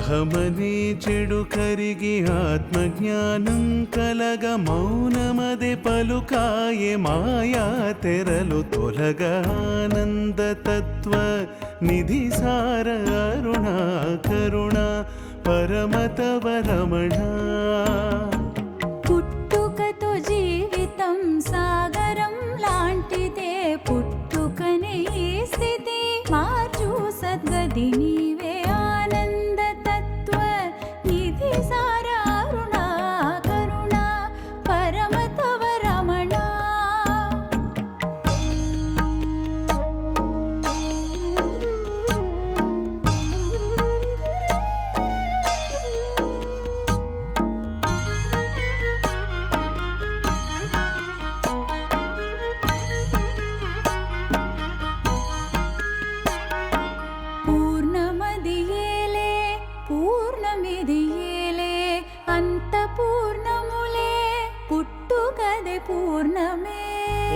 అహమనే చెడు కరిగి ఆత్మజ్ఞానం కలగ మౌనమదే పలుకాయే మాయా తెరలు తొలగ ఆనంద తత్వ నిధి సార అరుణా కరుణ పరమతవ రమణ. పుట్టుకతో జీవితం సాగరం లాంటిదే, పుట్టుకనే ఈ స్థితి మార్చు సద్గతి నీవే ఆనంద తత్వ నిధి సార అరుణా కరుణ పరమతవ రమణ. పూర్ణమదియేలే పూర్ణమిదియేలే అంత పూర్ణములే పుట్టుకదే పూర్ణమే.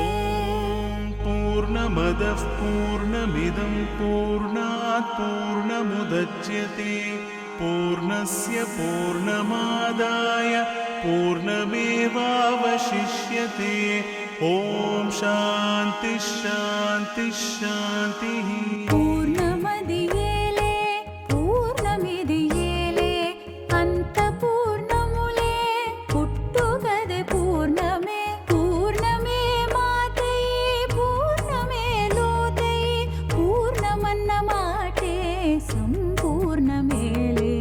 ఓం పూర్ణమదః పూర్ణమిదం పూర్ణాత్ పూర్ణముదచ్యతే పూర్ణస్య పూర్ణమాదాయ పూర్ణమేవావశిష్యతే. ఓం శాంతి శాంతి శాంతి. పూర్ణమదియేలే పూర్ణమిదియేలే అంత పూర్ణములే పుట్టుకదే పూర్ణమే. పూర్ణమే మాతై పూర్ణమే లోతై పూర్ణమన్న మాటే సంపూర్ణమేలే.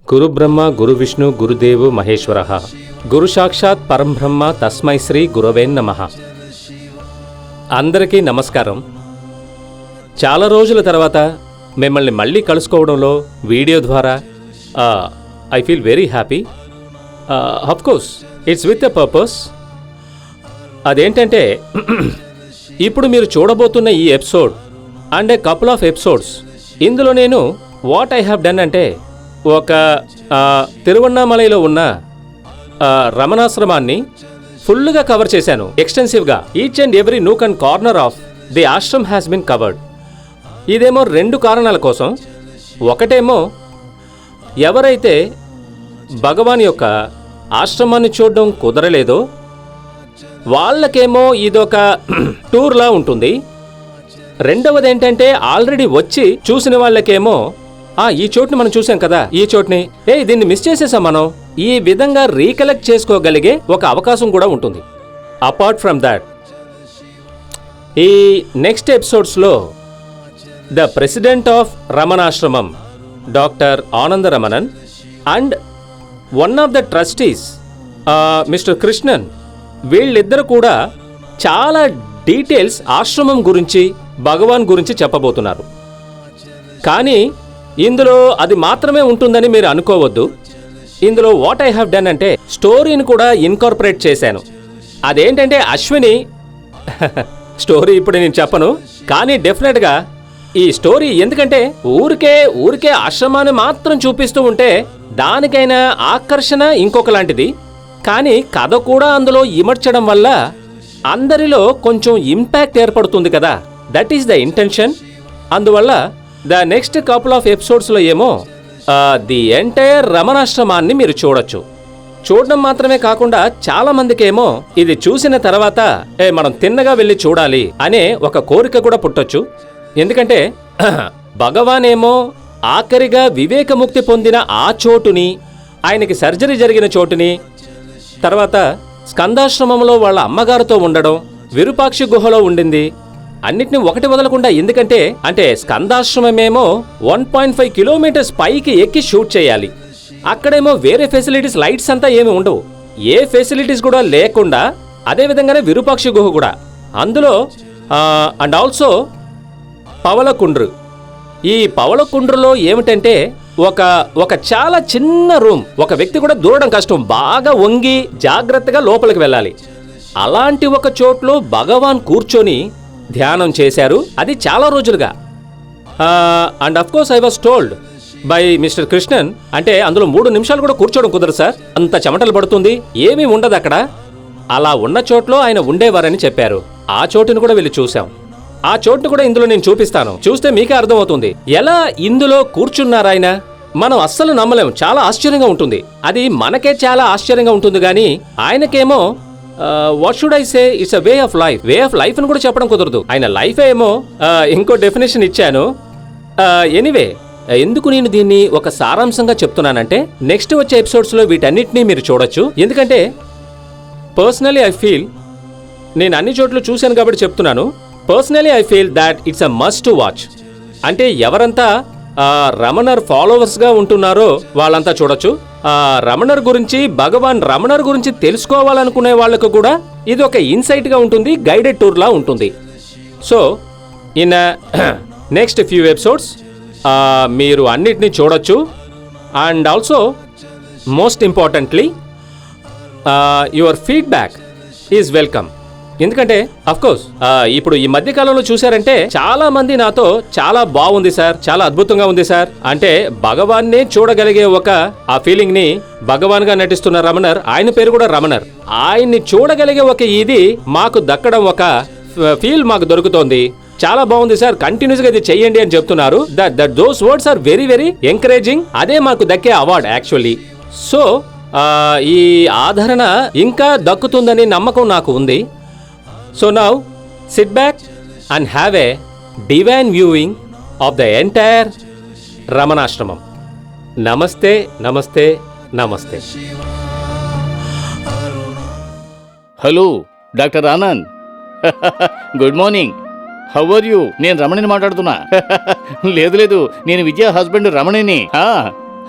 గురు బ్రహ్మ గురు విష్ణు గురుదేవు మహేశ్వర గురు సాక్షాత్ పరంబ్రహ్మ తస్మై శ్రీ గురవే నమః. అందరికీ నమస్కారం. చాలా రోజుల తర్వాత మిమ్మల్ని మళ్ళీ కలుసుకోవడంలో వీడియో ద్వారా I feel very happy. Of course it's with a purpose. అదేంటంటే ఇప్పుడు మీరు చూడబోతున్న ఈ episode and a couple of episodes, ఇందులో నేను వాట్ ఐ హ్యావ్ డన్ అంటే ఒక తిరువన్నామలైలో ఉన్న రమణాశ్రమాన్ని ఫుల్గా కవర్ చేశాను, ఎక్స్టెన్సివ్గా. Each and every nook and corner of the ashram has been covered. ఇదేమో రెండు కారణాల కోసం. ఒకటేమో ఎవరైతే భగవాన్ యొక్క ఆశ్రమాన్ని చూడడం కుదరలేదో వాళ్ళకేమో ఇదొక టూర్లా ఉంటుంది. రెండవది ఏంటంటే ఆల్రెడీ వచ్చి చూసిన వాళ్ళకేమో ఈ చోటుని మనం చూసాం కదా, ఈ చోటుని దీన్ని మిస్ చేసేసాం మనం, ఈ విధంగా రీకలెక్ట్ చేసుకోగలిగే ఒక అవకాశం కూడా ఉంటుంది. అపార్ట్ ఫ్రమ్ దాట్, ఈ నెక్స్ట్ ఎపిసోడ్స్లో the president of Ramanasramam doctor Ananda Ramanan and one of the trustees mister Krishnan, వీళ్ళిద్దరు కూడా చాలా డీటెయిల్స్ ఆశ్రమం గురించి భగవాన్ గురించి చెప్పబోతున్నారు. కానీ ఇందులో అది మాత్రమే ఉంటుందని మీరు అనుకోవద్దు. ఇందులో వాట్ ఐ హ్యావ్ డన్ అంటే స్టోరీని కూడా ఇన్కార్పొరేట్ చేశాను. అదేంటంటే అశ్విని స్టోరీ ఇప్పుడు నేను చెప్పను, కానీ డెఫినెట్గా ఈ స్టోరీ ఎందుకంటే ఊరికే ఆశ్రమాన్ని మాత్రం చూపిస్తూ ఉంటే దానికైనా ఆకర్షణ ఇంకొకలాంటిది. కానీ కథ కూడా అందులో ఇమర్చడం వల్ల అందరిలో కొంచెం ఇంపాక్ట్ ఏర్పడుతుంది కదా, దట్ ఈస్ ద ఇంటెన్షన్. అందువల్ల ద నెక్స్ట్ కపుల్ ఆఫ్ ఎపిసోడ్స్లో ఏమో ది ఎంటైర్ రమణాశ్రమాన్ని మీరు చూడొచ్చు. చూడడం మాత్రమే కాకుండా చాలా మందికేమో ఇది చూసిన తర్వాత మనం తిన్నగా వెళ్ళి చూడాలి అనే ఒక కోరిక కూడా పుట్టొచ్చు. ఎందుకంటే భగవాన్ ఏమో ఆఖరిగా వివేకముక్తి పొందిన ఆ చోటుని, ఆయనకి సర్జరీ జరిగిన చోటుని, తర్వాత స్కందాశ్రమంలో వాళ్ళ అమ్మగారితో ఉండడం, విరూపాక్షి గుహలో ఉండింది, అన్నిటిని ఒకటి వదలకుండా. ఎందుకంటే అంటే స్కందాశ్రమమేమో 1.5 కిలోమీటర్స్ పైకి ఎక్కి షూట్ చేయాలి. అక్కడేమో వేరే ఫెసిలిటీస్, లైట్స్ అంతా ఏమి ఉండవు, ఏ ఫెసిలిటీస్ కూడా లేకుండా. అదే విధంగానే విరూపాక్షి గుహ కూడా అందులో. And also Pavalakundru. ఈ పవళకుండ్రులో ఏమిటంటే ఒక చాలా చిన్న రూమ్, ఒక వ్యక్తి కూడా దూరడం కష్టం, బాగా వంగి జాగ్రత్తగా లోపలికి వెళ్ళాలి. అలాంటి ఒక చోట్లో భగవాన్ కూర్చొని ధ్యానం చేశారు, అది చాలా రోజులుగా. And of course I was told by mister Krishnan, అంటే అందులో 3 నిమిషాలు కూడా కూర్చోవడం కుదరదు సార్, అంత చెమటలు పడుతుంది, ఏమీ ఉండదు అక్కడ. అలా ఉన్న చోట్లో ఆయన ఉండేవారని చెప్పారు. ఆ చోటును కూడా వెళ్ళి చూశాం. ఆ చోటును కూడా ఇందులో నేను చూపిస్తాను, చూస్తే మీకే అర్థమవుతుంది ఎలా ఇందులో కూర్చున్నారాయన. మనం అస్సలు నమ్మలేం, చాలా ఆశ్చర్యంగా ఉంటుంది. అది మనకే చాలా ఆశ్చర్యంగా ఉంటుంది, కానీ ఆయనకేమో what should I say, it's a way of life. Way of life అని కూడా చెప్పడం కుదరదు, ఆయన లైఫ్ ఏమో ఇంకో డెఫినేషన్ ఇచ్చాను. ఎనీవే, ఎందుకు నేను దీన్ని ఒక సారాంశంగా చెప్తున్నానంటే, నెక్స్ట్ వచ్చే ఎపిసోడ్స్లో వీటన్నిటినీ మీరు చూడొచ్చు. ఎందుకంటే పర్సనలీ ఐ ఫీల్, నేను అన్ని చోట్ల చూశాను కాబట్టి చెప్తున్నాను, personally I feel that it's a must to watch. అంటే ఎవరంతా రమణర్ ఫాలోవర్స్గా ఉంటున్నారో వాళ్ళంతా చూడొచ్చు. రమణర్ గురించి, భగవాన్ రమణర్ గురించి తెలుసుకోవాలనుకునే వాళ్ళకు కూడా ఇది ఒక ఇన్సైట్గా ఉంటుంది, గైడెడ్ టూర్లా ఉంటుంది. So in next few episodes మీరు అన్నిటినీ చూడొచ్చు. And also most importantly your feedback is welcome. ఎందుకంటే అఫ్కోర్స్ ఇప్పుడు ఈ మధ్య కాలంలో చూశారంటే చాలా మంది నాతో చాలా బాగుంది సార్, చాలా అద్భుతంగా ఉంది సార్, అంటే భగవాన్నే చూడగలిగే ఆ ఫీలింగ్ ని, భగవాన్ గా నటిస్తున్న రమణర్, ఆయన పేరు కూడా రమణర్, ఆయన్ని చూడగలిగే ఇది మాకు దక్కడం, ఒక ఫీల్ మాకు దొరుకుతోంది. చాలా బాగుంది సార్, కంటిన్యూస్ గా ఇది చెయ్యండి అని చెప్తున్నారు. Those words are very very encouraging. అదే మాకు దక్కే అవార్డ్ యాక్చువల్లీ. సో ఈ ఆదరణ ఇంకా దక్కుతుందని నమ్మకం నాకు ఉంది. So now, sit back and have a divine viewing of the entire Ramanashramam. Namaste, namaste, namaste. Hello doctor Anand. Good morning. How are you? నేను రమణిని మాట్లాడుతున్నా. లేదు, నేను విజయ హస్బెండ్ రమణిని.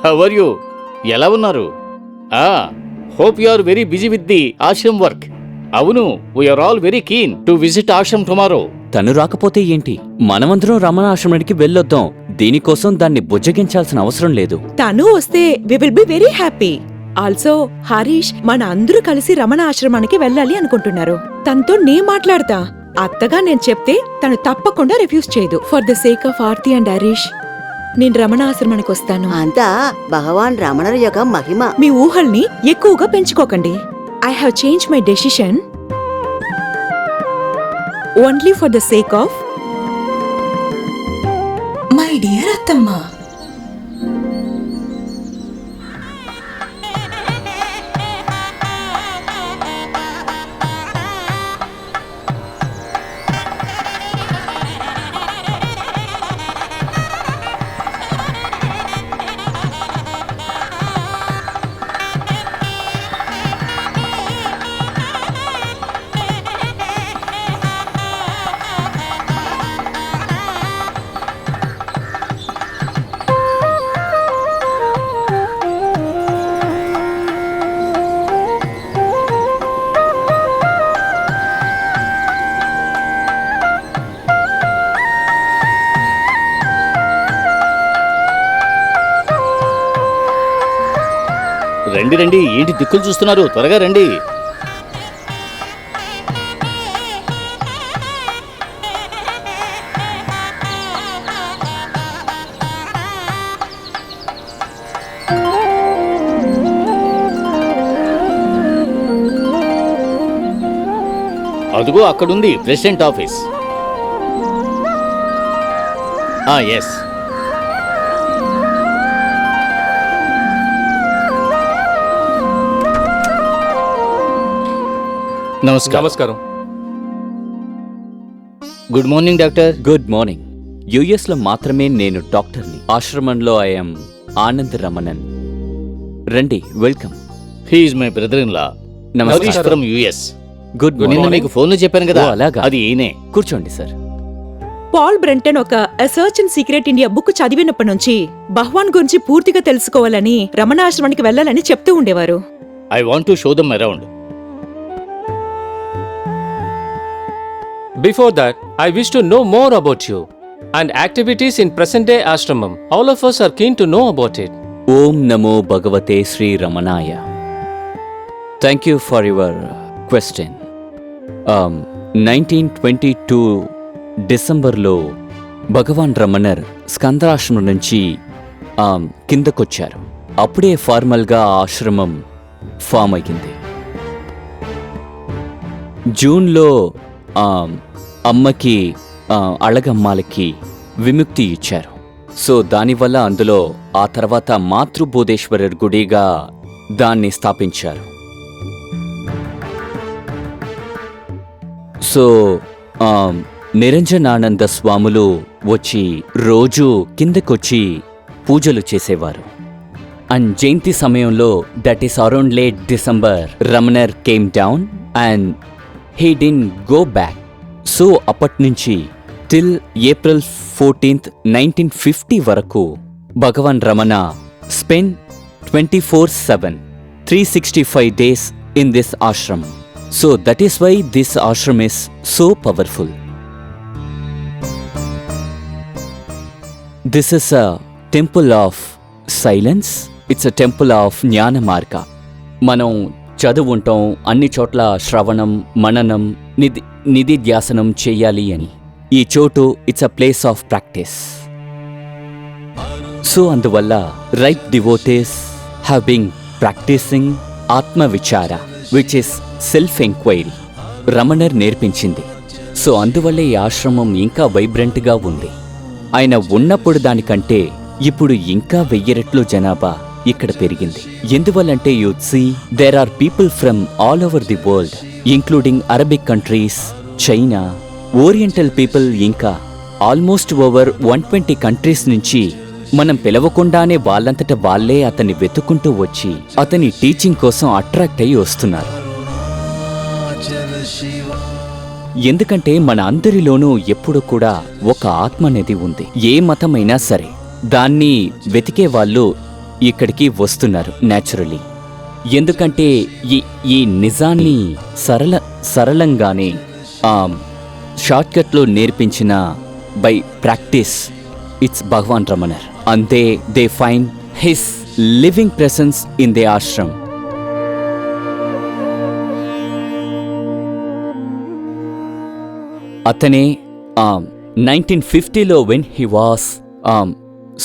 How are you? ఎలా ఉన్నారు? Hope you are very busy with the ashram work. అవును, we are all very keen to visit ashram tomorrow. తను రాకపోతే ఏంటి, మనమందరం రమణ ఆశ్రమానికి వెళ్ళొద్దాం. దీనికోసం దాన్ని బుజ్జగించాల్సిన అవసరం లేదు. తను వస్తే we will be very happy. Also Harish, మన అందరూ కలిసి రమణ ఆశ్రమానికి వెళ్ళాలి అనుకుంటున్నారు. తనతో నే మాట్లాడతా. అత్తగా నేను చెప్తే తను తప్పకుండా రిఫ్యూజ్ చేయదు. For the sake of Aarti and Harish, నేను రమణ ఆశ్రమానికి వస్తాను. అంతా భగవాన్ రమణర్ యొక్క మహిమ. మీ ఊహల్ని ఎక్కువగా పెంచుకోకండి. I have changed my decision only for the sake of my dear Attamma. రండి, ఏంటి దిక్కులు చూస్తున్నారు? త్వరగా రండి. అదుగో అక్కడుంది ప్రెసిడెంట్ ఆఫీస్. ఎస్. నమస్కారం. Good morning doctor. Good morning. US లో మాత్రమే నేను డాక్టర్ని. ఆశ్రమంలో ఐఎమ్ ఆనంద్ రమణన్. రండి, welcome. He is my brother in law. నమస్కారం. From US. గుడ్ నిన్న మార్నింగ్. మీకు ఫోన్లో చెప్పాను కదా, అలాగా. అది ఈయనే. కూర్చోండి సార్. పాల్ బ్రెంటన్ ఒక search and secret India book చదివినప్పటి నుంచి భగవాన్ గురించి పూర్తిగా తెలుసుకోవాలని, రమణాశ్రమానికి వెళ్ళాలని చెప్తూ ఉండేవారు. I want to show them around. Before that, I wish to know more about you. and activities in present-day ashramam. All of us are keen to know about it. Om Namo Bhagavate Sri Ramanaya. Thank you for your question. 1922 డిసెంబర్లో భగవాన్ రమణర్ స్కందాశ్రమం నుంచి కిందకొచ్చారు. అప్పుడే ఫార్మల్గా ఆశ్రమం form అయ్యింది. జూన్లో అమ్మకి అళగమ్మాలకి విముక్తి ఇచ్చారు. So దానివల్ల అందులో ఆ తర్వాత మాతృబోధేశ్వరర్ గుడిగా దాన్ని స్థాపించారు. సో నిరంజనానంద స్వాములు వచ్చి రోజు కిందకొచ్చి పూజలు చేసేవారు. అండ్ జయంతి సమయంలో that is around late December Ramanar came down and he didn't go back. So అప్పటినుంచి టిల్ ఏప్రిల్ 14th, 1950 వరకు Bhagavan Ramana spend 24/7 365 days in this ashram. So that is why this ashram is so powerful. This is a temple of silence. It's a temple of జ్ఞాన మార్గ. మనం చదువుంటాం అన్ని చోట్ల శ్రవణం, మననం, నిధిధ్యాసనం చెయ్యాలి అని. ఈ చోటు it's a place of practice. So అందువల్ల right devotees have been practising atma vichara which is self enquiry. Ramanar నేర్పించింది. సో అందువల్ల ఈ ఆశ్రమం ఇంకా వైబ్రెంట్గా ఉంది. ఆయన ఉన్నప్పుడు దానికంటే ఇప్పుడు ఇంకా 1000 రెట్లు జనాభా ఇక్కడ పెరిగింది. ఎందువల్లంటే you see there are people from all over the world including Arabic countries, China, oriental people, ఇంకా ఆల్మోస్ట్ ఓవర్ 120 కంట్రీస్ నుంచి మనం పిలవకుండానే వాళ్ళంతట వాళ్ళే అతన్ని వెతుక్కుంటూ వచ్చి అతని టీచింగ్ కోసం అట్రాక్ట్ అయ్యి వస్తున్నారు. ఎందుకంటే మన అందరిలోనూ ఎప్పుడు కూడా ఒక ఆత్మ అనేది ఉంది. ఏ మతమైనా సరే దాన్ని వెతికే వాళ్ళు ఇక్కడికి వస్తున్నారు న్యాచురలీ. ఎందుకంటే ఈ నిజాన్ని సరళంగానే షార్ట్కట్లో నేర్పించిన by practice it's Bhagavan Ramanar. అంతే they find his living presence in the ashram. అతనే 1950లో when he was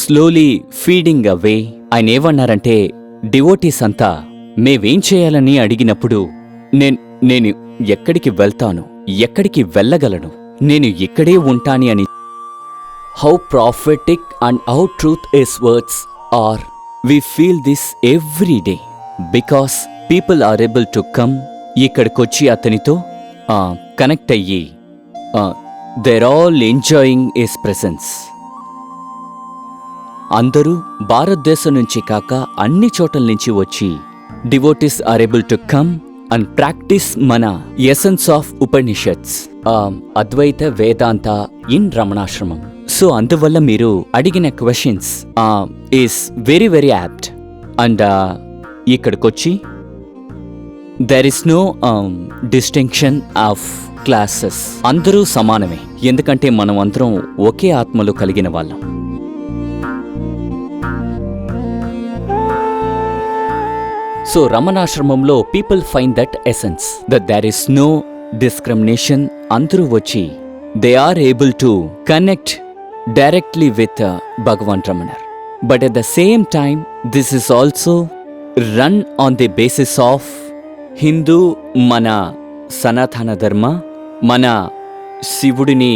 slowly feeding away, ఆయన ఏమన్నారంటే డివోటీస్ అంతా మేమేం చేయాలని అడిగినప్పుడు నేను ఎక్కడికి వెళ్తాను, ఎక్కడికి వెళ్ళగలను, నేను ఇక్కడే ఉంటాని అని. How prophetic and how truth his words are we feel this every day because people are able to come. ఇక్కడికొచ్చి అతనితో కనెక్ట్ అయ్యి they're all enjoying his presence. అందరూ భారతదేశం నుంచి కాక అన్ని చోట్ల నుంచి వచ్చి devotees are able to come and practice మన essence of Upanishads, Advaita Vedanta in Ramanasramam. So అందువల్ల మీరు అడిగిన questions is very very apt. And ఇక్కడికొచ్చి there is no distinction of classes. అందరూ సమానమే, ఎందుకంటే మనం అందరం ఒకే ఆత్మలు కలిగిన వాళ్ళం. సో రమణాశ్రమంలో people find that essence, that there is no discrimination. అందరూ వచ్చి they are able to connect directly with Bhagavan Ramanar. But at the same time this is also run on the basis of Hindu, మన సనాతన ధర్మ, మన శివుడిని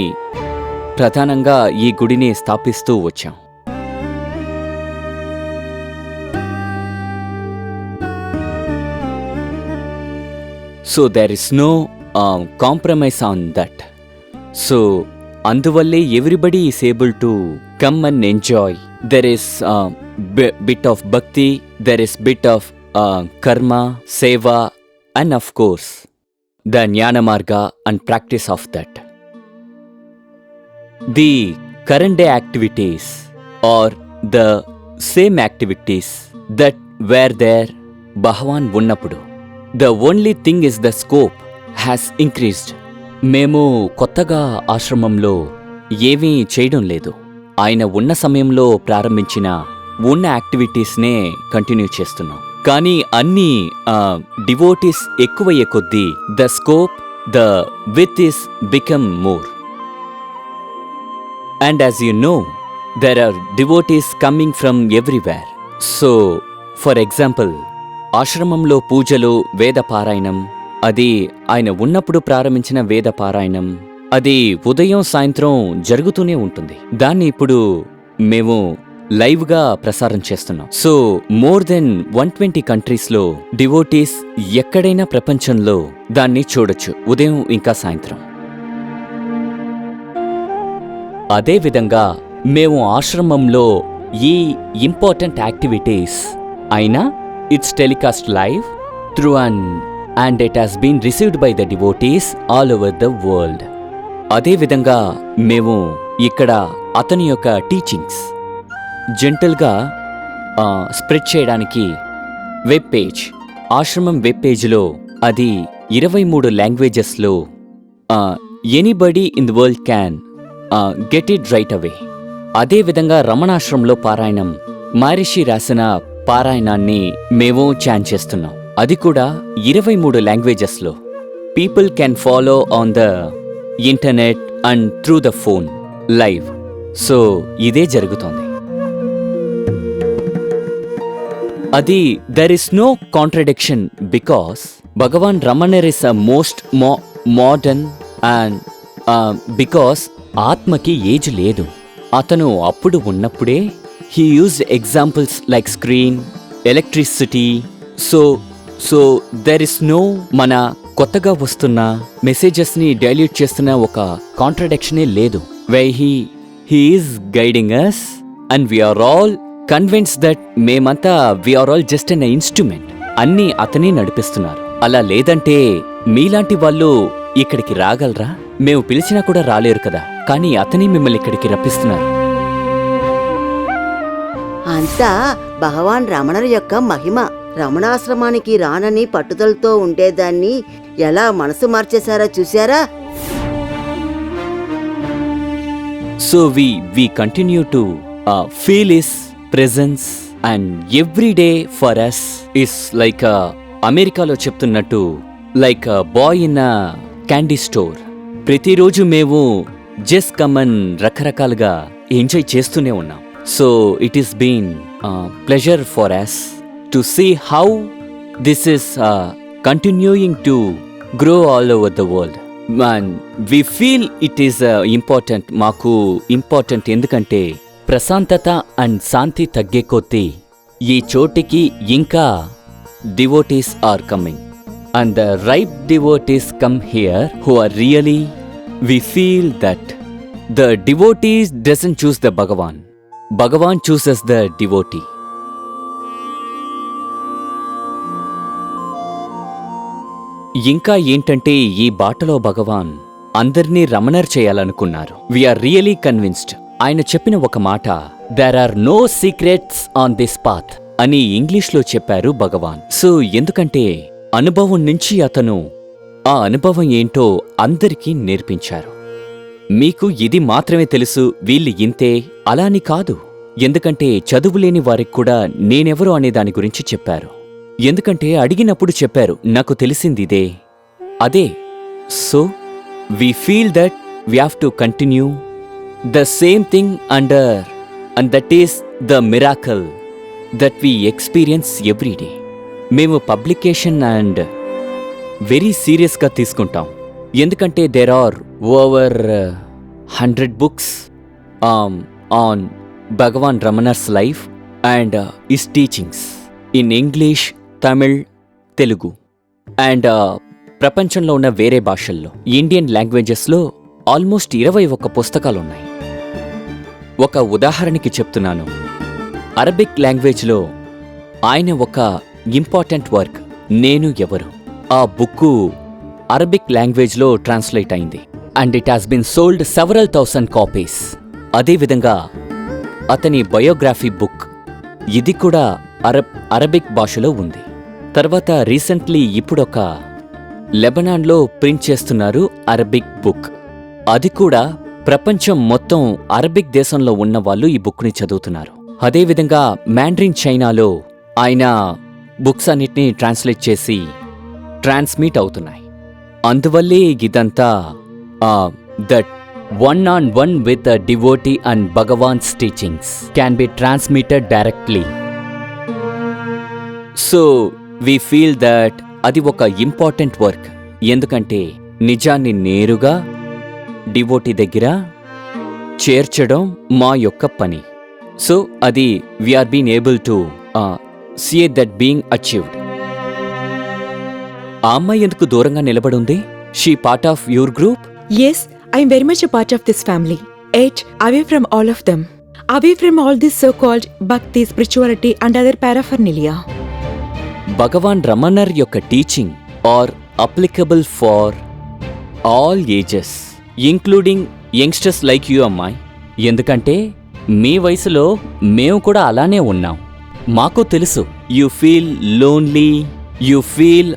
ప్రధానంగా ఈ గుడిని స్థాపిస్తూ వచ్చాం. So there is no compromise on that. So అందువల్లే everybody is able to come and enjoy. There is bit of bhakti, there is bit of karma, seva, and of course the Jnana Marga and practice of that. The current day activities are the same activities that were there Bhagavan ఉన్నప్పుడు. The only thing is the scope has increased. మేము కొత్తగా ఆశ్రమంలో ఏమీ చేయడం లేదు. ఆయన ఉన్న సమయంలో ప్రారంభించిన ఉన్న యాక్టివిటీస్నే కంటిన్యూ చేస్తున్నాం. కానీ అన్ని డివోటీస్ ఎక్కువయ్యే కొద్దీ the scope, the width is become more. And as you know, there are devotees coming from everywhere. So for example, ఆశ్రమంలో పూజలు, వేద పారాయణం, అది ఆయన ఉన్నప్పుడు ప్రారంభించిన వేద పారాయణం, అది ఉదయం సాయంత్రం జరుగుతూనే ఉంటుంది. దాన్ని ఇప్పుడు మేము లైవ్గా ప్రసారం చేస్తున్నాం. సో మోర్ దెన్ 120 కంట్రీస్లో డివోటీస్ ఎక్కడైనా ప్రపంచంలో దాన్ని చూడొచ్చు, ఉదయం ఇంకా సాయంత్రం. అదేవిధంగా మేము ఆశ్రమంలో ఈ ఇంపార్టెంట్ యాక్టివిటీస్ అయినా it's telecast live through and it has been received by the devotees all over the world. అదేవిధంగా మేము ఇక్కడ అతని యొక్క టీచింగ్స్ జెంటల్గా స్ప్రెడ్ చేయడానికి వెబ్ పేజ్, ఆశ్రమం వెబ్ పేజ్లో అది 23 లాంగ్వేజెస్లో anybody in the world can get it right away. అదేవిధంగా రమణాశ్రమంలో పారాయణం, మహర్షి రాసిన పారాయణాన్ని మేము ఛాన్ చేస్తున్నాం. అది కూడా 23 లాంగ్వేజెస్లో. People can follow on the internet and through the phone live. So ఇదే జరుగుతోంది. అది there is no contradiction because Bhagavan Ramanar is a most modern and because ఆత్మకి ఏజ్ లేదు. అతను అప్పుడు ఉన్నప్పుడే he used examples like screen, electricity. So there is no మన కొత్తగా వస్తున్న మెసేజెస్ని డైల్యూట్ చేస్తున్న ఒక కాంట్రడిక్షనే లేదు. Why he is guiding us and we are all convinced that మేమంతా we are all just an instrument. అన్నీ అతనే నడిపిస్తున్నారు. అలా లేదంటే మీలాంటి వాళ్ళు ఇక్కడికి రాగలరా? మేము పిలిచినా కూడా రాలేరు కదా, కానీ అతనే మిమ్మల్ని ఇక్కడికి రప్పిస్తున్నారు. అంతా భగవాన్ రమణర్ యొక్క మహిమ. రమణాశ్రమానికి రానని పట్టుదలతో ఉండేదాన్ని ఎలా మనసు మార్చేశారో చూశారా? So we continue to feel his presence, and every day for us is like అమెరికాలో చెప్తున్నట్టు like boy in candy store. ప్రతిరోజు మేము జస్ట్ కమన్ రకరకాలుగా ఎంజాయ్ చేస్తూనే ఉన్నాం. So it is been pleasure for us to see how this is continuing to grow all over the world. And we feel it is important. మాకు important ఎందుకంటే ప్రశాంతత and శాంతి తగ్గే కొద్దీ ఈ చోటికి ఇంకా devotees are coming. And the right devotees come here who are really, we feel that the devotees doesn't choose the Bhagavan. Bhagavan chooses the devotee. ఇంకా ఏంటంటే ఈ బాటలో భగవాన్ అందర్నీ రమణర్ చేయాలనుకున్నారు. We are really convinced. ఆయన చెప్పిన ఒక మాట, there are no secrets on this path అని ఇంగ్లీష్లో చెప్పారు భగవాన్. సో ఎందుకంటే అనుభవం నుంచి అతను ఆ అనుభవం ఏంటో అందరికీ నేర్పించారు. మీకు ఇది మాత్రమే తెలుసు, వీళ్ళు ఇంతే అలాని కాదు. ఎందుకంటే చదువులేని వారికి కూడా నేనెవరో అనే దాని గురించి చెప్పారు. ఎందుకంటే అడిగినప్పుడు చెప్పారు, నాకు తెలిసిందిదే అదే. So we feel that we have to continue the same thing under, and that is the miracle that we experience every day. మేము పబ్లికేషన్ అండ్ వెరీ సీరియస్గా తీసుకుంటాం. ఎందుకంటే there are over 100 books on Bhagavan Ramanar's life and his teachings in English, Tamil, Telugu and ప్రపంచంలో ఉన్న వేరే భాషల్లో, Indian లాంగ్వేజెస్లో almost 21 పుస్తకాలున్నాయి. ఒక ఉదాహరణకి చెప్తున్నాను. అరబిక్ లాంగ్వేజ్లో ఆయన ఒక ఇంపార్టెంట్ వర్క్, నేను ఎవరు, ఆ బుక్కు అరబిక్ లాంగ్వేజ్లో ట్రాన్స్లేట్ అయింది. And it has been sold several 1000 copies. అదేవిధంగా అతని బయోగ్రఫీ బుక్, ఇది కూడా అరబిక్ భాషలో ఉంది. తర్వాత రీసెంట్లీ ఇప్పుడొక లెబనాన్లో ప్రింట్ చేస్తున్నారు అరబిక్ బుక్, అది కూడా ప్రపంచం మొత్తం అరబిక్ దేశంలో ఉన్న వాళ్ళు ఈ బుక్ని చదువుతున్నారు. అదేవిధంగా మ్యాండ్రిన్ చైనాలో ఆయన బుక్స్ అన్నిటినీ ట్రాన్స్లేట్ చేసి ట్రాన్స్మిట్ అవుతున్నాయి. అందువల్లే ఇదంతా that one-on-one with a devotee and Bhagavan's teachings can be transmitted directly. So, we feel that అది ఒక ఇంపార్టెంట్ వర్క్. ఎందుకంటే నిజాన్ని నేరుగా డివోటీ దగ్గర చేర్చడం మా యొక్క పని. సో అది we are been able to see that being achieved. ఆ అమ్మాయి ఎందుకు దూరంగా నిలబడుంది? She part of your group? Yes, I am very much a part of this family. Yet, away from all of them. Away from all this so-called bhakti, spirituality and other paraphernalia. Bhagavan Ramanar యొక్క teaching are applicable for all ages including youngsters like you అమ్మాయి. ఎందుకంటే మీ వయసులో మేము కూడా అలానే ఉన్నాం. మాకు తెలుసు you feel lonely, you feel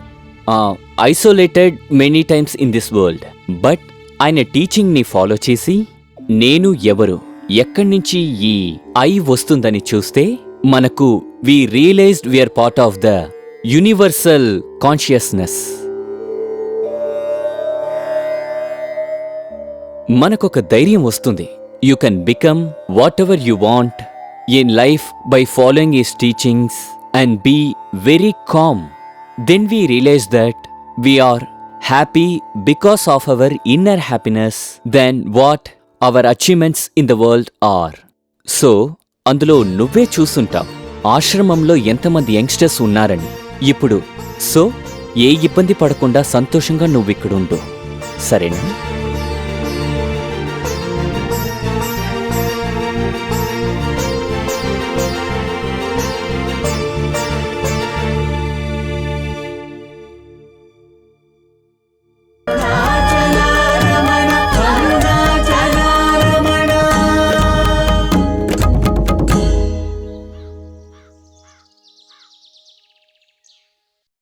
isolated many times in this world. But ఆయన టీచింగ్ని ఫాలో చేసి నేను ఎవరు, ఎక్కడి నుంచి ఈ ఐ వస్తుందని చూస్తే మనకు we realised we are part of the universal consciousness. మనకొక ధైర్యం వస్తుంది. You can become whatever you want in life by following his teachings and be very calm. Then we realise that we are happy because of our inner happiness than what our achievements in the world are. So, అందులో నువ్వే చూసుంటావు ఆశ్రమంలో ఎంతమంది youngsters ఉన్నారని. ఇప్పుడు so ఏ ఇబ్బంది పడకుండా సంతోషంగా నువ్విక్కడుండు, సరేనా?